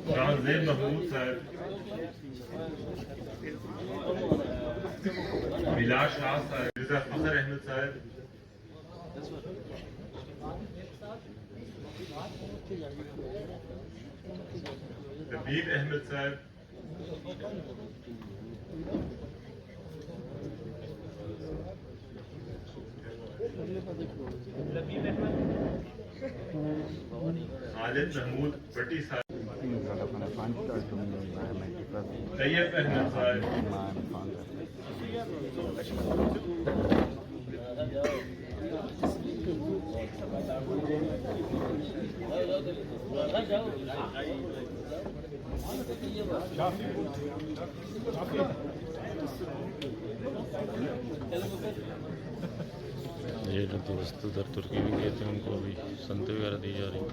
शाहज़ेब महमूद साहब, बिलाल शाह साहब, रिज़ा फखर अहमद साहब, हबीब अहमद साहब, खालिद महमूद भट्टी साहब, तैयब अहमद साहब, ये जो दोस्त उधर तुर्की में गए थे उनको अभी संते वगैरह दी जा रही है।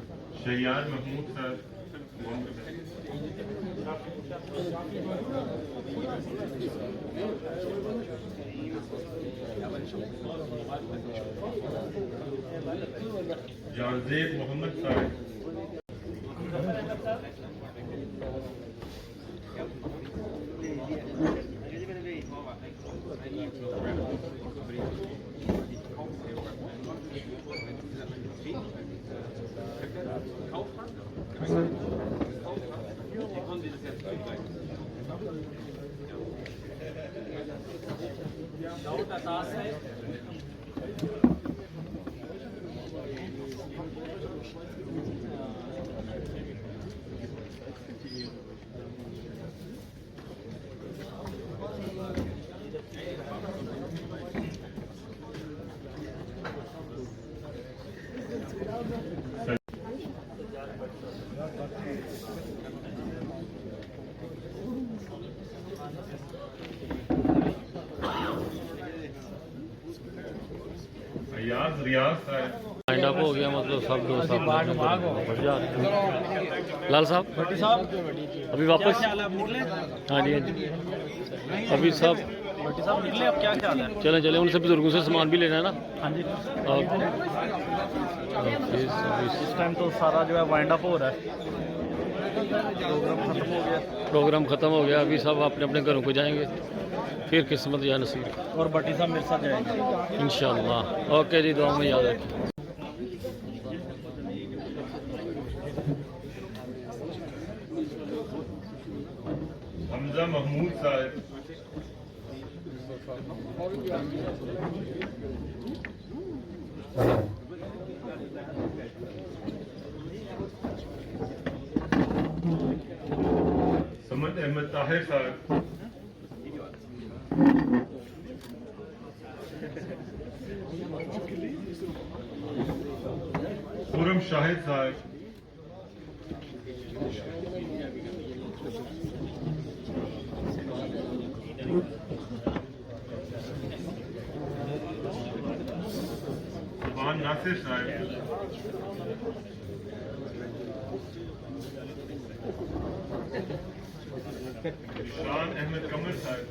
शैयार महमूद साहब, जावेद मोहम्मद साहब, रियाज साहब, फाइंड अप हो गया, मतलब सब दो सब बढ़िया। लाल साहब भट्टी साहब अभी वापस, हाँ जी अभी सब भट्टी साहब निकले, अब क्या ख्याल है? चलें चलें, उनसे बुजुर्गों से सामान भी लेना है ना। हाँ जी इस टाइम तो सारा जो है वाइंड अप हो रहा है, प्रोग्राम ख़त्म हो गया, अभी सब अपने अपने घरों को जाएंगे, फिर किस्मत या नसीब। और भट्टी साहब मेरे साथ जाएंगे इंशाअल्लाह। ओके जी, दुआ में याद रखें। हमजा महमूद साहब, समद अहमद ताहिर साहब, खुरम शाहिद साहब, सुभान नासिर साहब, शान अहमद कमर साहब,